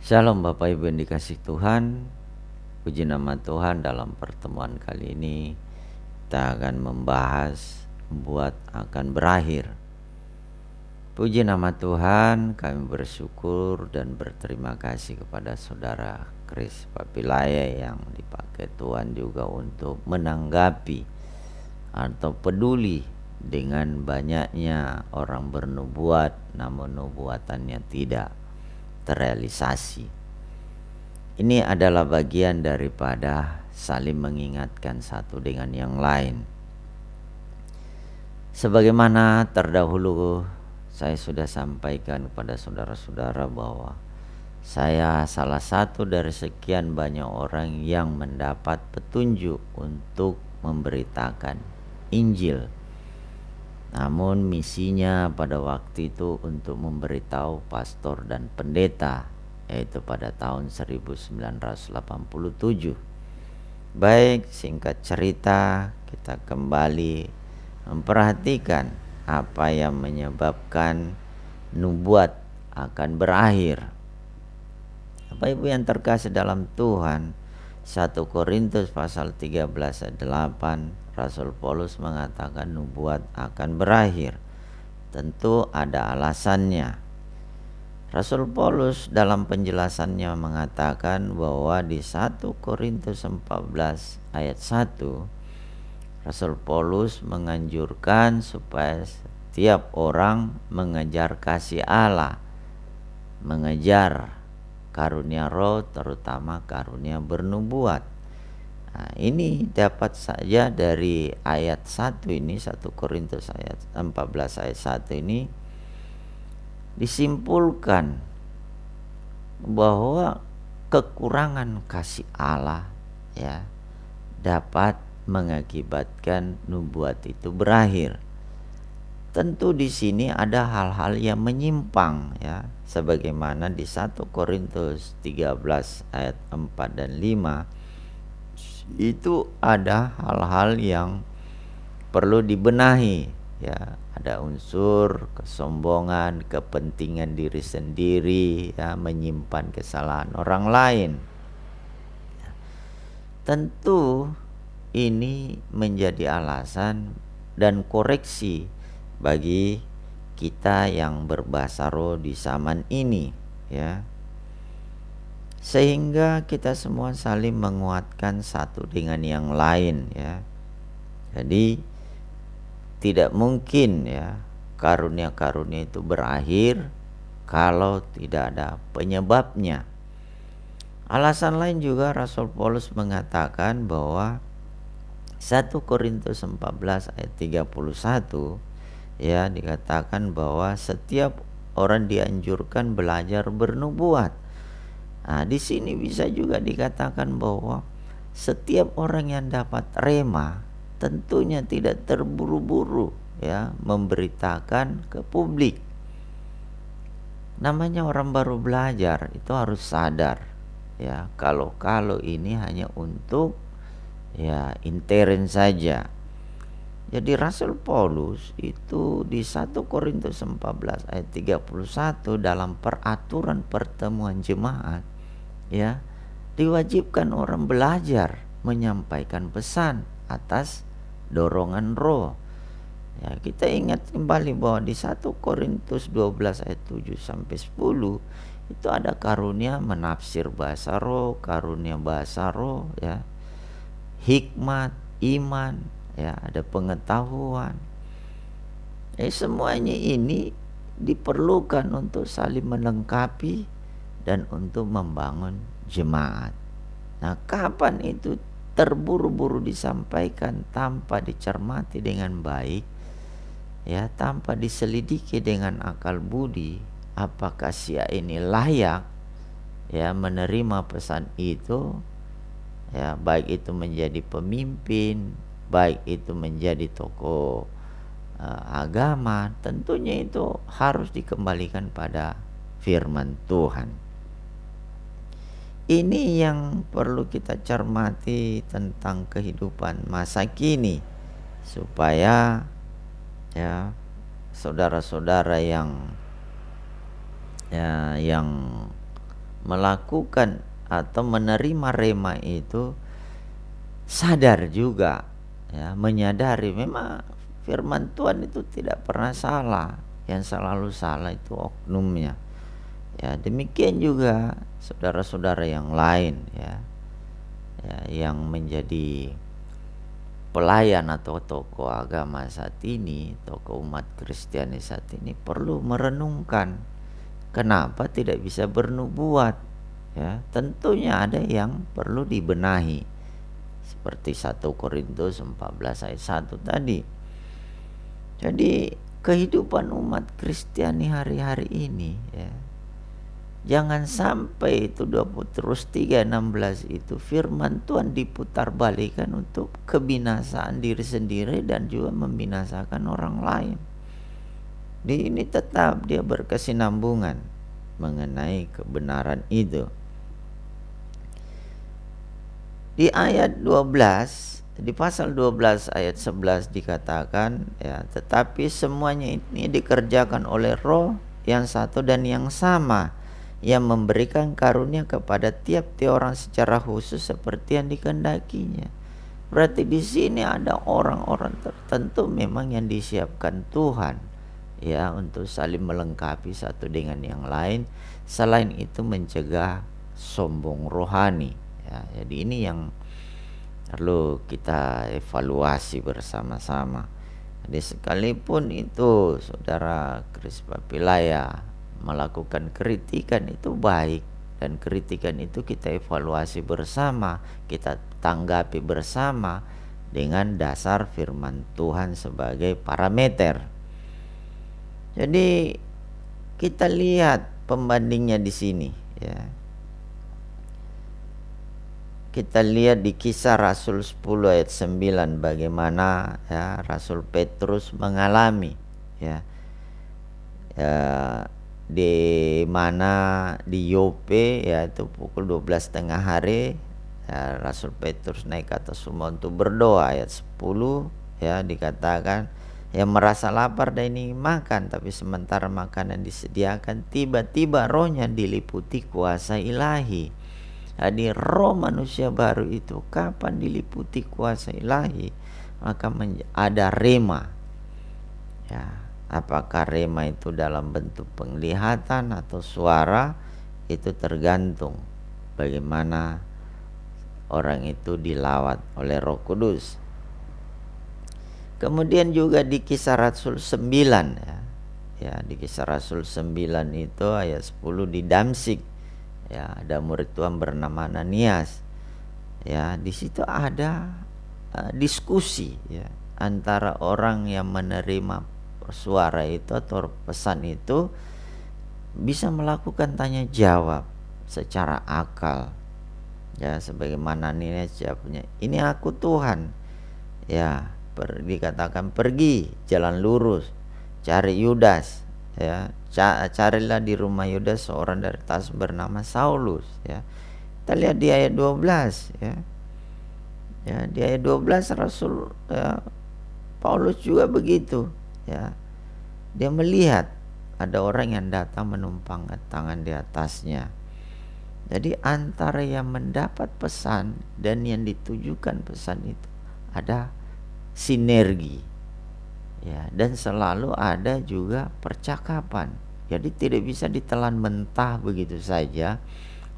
Shalom Bapak Ibu yang dikasih Tuhan. Puji nama Tuhan, dalam pertemuan kali ini kita akan membahas membuat akan berakhir. Puji nama Tuhan, kami bersyukur dan berterima kasih kepada Saudara Chris Papilaya yang dipakai Tuhan juga untuk menanggapi atau peduli dengan banyaknya orang bernubuat namun nubuatannya tidak terrealisasi. Ini adalah bagian daripada saling mengingatkan satu dengan yang lain. Sebagaimana terdahulu saya sudah sampaikan kepada saudara-saudara bahwa saya salah satu dari sekian banyak orang yang mendapat petunjuk untuk memberitakan Injil. Namun misinya pada waktu itu untuk memberitahu pastor dan pendeta, yaitu pada tahun 1987. Baik, singkat cerita, kita kembali memperhatikan apa yang menyebabkan nubuat akan berakhir. Bapak Ibu yang terkasih dalam Tuhan, 1 Korintus pasal 13 ayat 8, Rasul Paulus mengatakan nubuat akan berakhir. Tentu ada alasannya. Rasul Paulus dalam penjelasannya mengatakan bahwa di 1 Korintus 14 ayat 1, Rasul Paulus menganjurkan supaya setiap orang mengejar kasih Allah, mengejar karunia roh, terutama karunia bernubuat. Nah, ini dapat saja dari ayat 1 ini, 1 Korintus ayat 14 ayat 1 ini disimpulkan bahwa kekurangan kasih Allah dapat mengakibatkan nubuat itu berakhir. Tentu di sini ada hal-hal yang menyimpang sebagaimana di 1 Korintus 13 ayat 4 dan 5 itu ada hal-hal yang perlu dibenahi ada unsur kesombongan, kepentingan diri sendiri menyimpan kesalahan orang lain. Tentu ini menjadi alasan dan koreksi bagi kita yang berbahasa roh di zaman ini sehingga kita semua saling menguatkan satu dengan yang lain Jadi tidak mungkin karunia-karunia itu berakhir kalau tidak ada penyebabnya. Alasan lain juga Rasul Paulus mengatakan bahwa 1 Korintus 14 ayat 31 dikatakan bahwa setiap orang dianjurkan belajar bernubuat. Nah, di sini bisa juga dikatakan bahwa setiap orang yang dapat rema tentunya tidak terburu-buru memberitakan ke publik. Namanya orang baru belajar itu harus sadar kalau ini hanya untuk intern saja. Jadi Rasul Paulus itu di 1 Korintus 14 ayat 31 dalam peraturan pertemuan jemaat diwajibkan orang belajar menyampaikan pesan atas dorongan roh. Kita ingat kembali bahwa di 1 Korintus 12 ayat 7 sampai 10 itu ada karunia menafsir bahasa roh, karunia bahasa roh hikmat, iman, ada pengetahuan. Semuanya ini diperlukan untuk saling melengkapi dan untuk membangun jemaat. Nah, kapan itu terburu-buru disampaikan tanpa dicermati dengan baik tanpa diselidiki dengan akal budi, apakah sia ini layak menerima pesan itu baik itu menjadi pemimpin, baik itu menjadi tokoh agama, tentunya itu harus dikembalikan pada firman Tuhan. Ini yang perlu kita cermati tentang kehidupan masa kini, supaya saudara-saudara yang melakukan atau menerima rema itu sadar juga, ya, menyadari memang firman Tuhan itu tidak pernah salah, yang selalu salah itu oknumnya. Ya, demikian juga saudara-saudara yang lain, ya, yang menjadi pelayan atau tokoh agama saat ini, tokoh umat Kristiani saat ini perlu merenungkan kenapa tidak bisa bernubuat. Ya, tentunya ada yang perlu dibenahi. Seperti 1 Korintus 14 ayat 1 tadi. Jadi kehidupan umat Kristiani hari-hari ini, ya, jangan sampai itu 2 Petrus 3:16 itu firman Tuhan diputarbalikkan untuk kebinasaan diri sendiri dan juga membinasakan orang lain. Ini tetap dia berkesinambungan mengenai kebenaran itu. Di ayat 12, di pasal 12 ayat 11 dikatakan, ya, tetapi semuanya ini dikerjakan oleh Roh yang satu dan yang sama, yang memberikan karunia kepada tiap-tiap orang secara khusus seperti yang dikehendakinya. Berarti di sini ada orang-orang tertentu memang yang disiapkan Tuhan, ya, untuk saling melengkapi satu dengan yang lain. Selain itu mencegah sombong rohani. Ya, jadi ini yang perlu kita evaluasi bersama-sama. Jadi sekalipun itu saudara Kris Papilaya melakukan kritikan itu baik, dan kritikan itu kita evaluasi bersama, kita tanggapi bersama dengan dasar firman Tuhan sebagai parameter. Jadi kita lihat pembandingnya di sini, ya. Kita lihat di Kisah Rasul 10 ayat 9 bagaimana, ya, Rasul Petrus mengalami, ya, di mana di Yope, yaitu pukul 12:30 hari, ya, Rasul Petrus naik ke atas rumah untuk berdoa. Ayat 10, ya, dikatakan yang merasa lapar dan ingin makan, tapi sementara makanan disediakan, tiba-tiba rohnya diliputi kuasa ilahi. Jadi roh manusia baru itu kapan diliputi kuasa ilahi, maka ada rema. Ya, apakah rema itu dalam bentuk penglihatan atau suara, itu tergantung bagaimana orang itu dilawat oleh Roh Kudus. Kemudian juga di Kisah Rasul 9, ya. Ya, di Kisah Rasul 9 itu ayat 10 di Damsyik, ya, ada murid Tuhan bernama Ananias. Ya, di situ ada diskusi, ya, antara orang yang menerima suara itu atau pesan itu bisa melakukan tanya jawab secara akal. Ya, sebagaimana Ananias jawabnya, "Ini aku Tuhan." Ya, dikatakan pergi jalan lurus, cari Yudas, ya, carilah di rumah Yudas seorang dari Tarsus bernama Saulus, ya. Kita lihat di ayat 12, ya. Ya, di ayat 12 Rasul, ya, Paulus juga begitu, ya. Dia melihat ada orang yang datang menumpang tangan di atasnya. Jadi antara yang mendapat pesan dan yang ditujukan pesan itu ada sinergi, ya, dan selalu ada juga percakapan. Jadi tidak bisa ditelan mentah begitu saja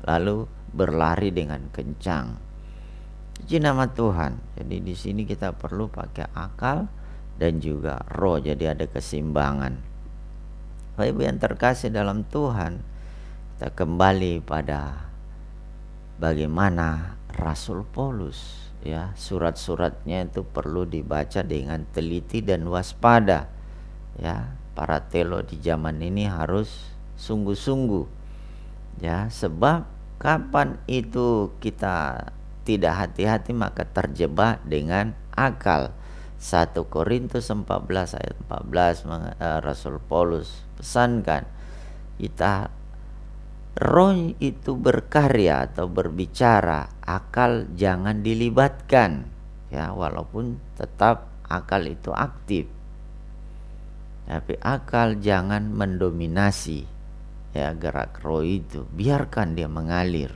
lalu berlari dengan kencang. Puji nama Tuhan. Jadi di sini kita perlu pakai akal dan juga roh, jadi ada keseimbangan. Bapak Ibu yang terkasih dalam Tuhan, kita kembali pada bagaimana Rasul Paulus, ya, surat-suratnya itu perlu dibaca dengan teliti dan waspada, ya. Para teolog di zaman ini harus sungguh-sungguh, ya, sebab kapan itu kita tidak hati-hati maka terjebak dengan akal. 1 Korintus 14 ayat 14 Rasul Paulus pesankan kita, roh itu berkarya atau berbicara, akal jangan dilibatkan, ya, walaupun tetap akal itu aktif, tapi akal jangan mendominasi, ya gerak roh itu, biarkan dia mengalir.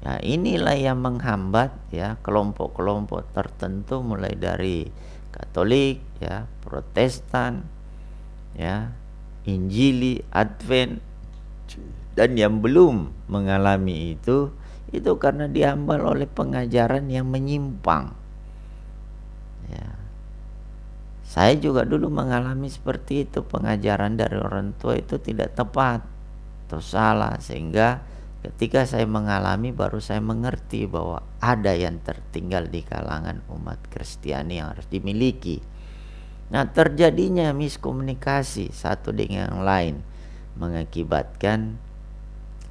Ya, inilah yang menghambat ya kelompok-kelompok tertentu mulai dari Katolik, ya, Protestan, ya, Injili, Advent, dan yang belum mengalami itu karena dihambal oleh pengajaran yang menyimpang. Ya. Saya juga dulu mengalami seperti itu, pengajaran dari orang tua itu tidak tepat atau salah, sehingga ketika saya mengalami baru saya mengerti bahwa ada yang tertinggal di kalangan umat Kristiani yang harus dimiliki. Nah, terjadinya miskomunikasi satu dengan yang lain mengakibatkan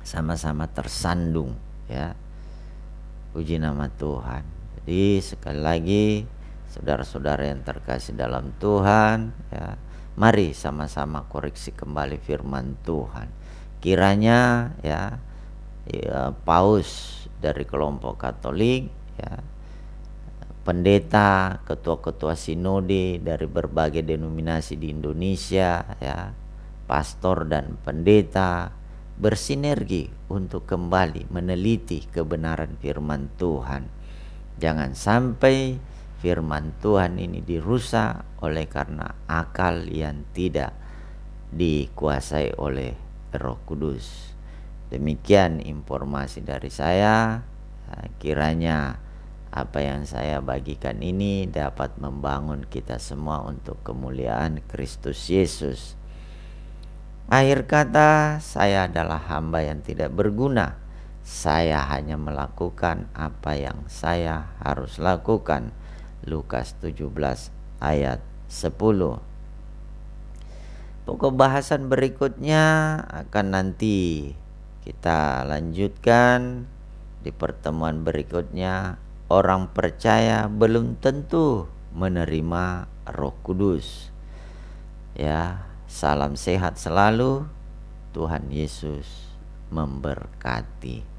sama-sama tersandung, ya. Puji nama Tuhan. Jadi sekali lagi, saudara-saudara yang terkasih dalam Tuhan, ya, mari sama-sama koreksi kembali firman Tuhan. Kiranya ya paus dari kelompok Katolik, ya, pendeta, ketua-ketua sinode dari berbagai denominasi di Indonesia, ya, pastor dan pendeta bersinergi untuk kembali meneliti kebenaran firman Tuhan. Jangan sampai firman Tuhan ini dirusak oleh karena akal yang tidak dikuasai oleh Roh Kudus. Demikian informasi dari saya. Kiranya apa yang saya bagikan ini dapat membangun kita semua untuk kemuliaan Kristus Yesus. Akhir kata, saya adalah hamba yang tidak berguna. Saya hanya melakukan apa yang saya harus lakukan. Lukas 17 ayat 10. Pokok bahasan berikutnya akan nanti kita lanjutkan di pertemuan berikutnya. Orang percaya belum tentu menerima Roh Kudus. Ya, salam sehat selalu. Tuhan Yesus memberkati.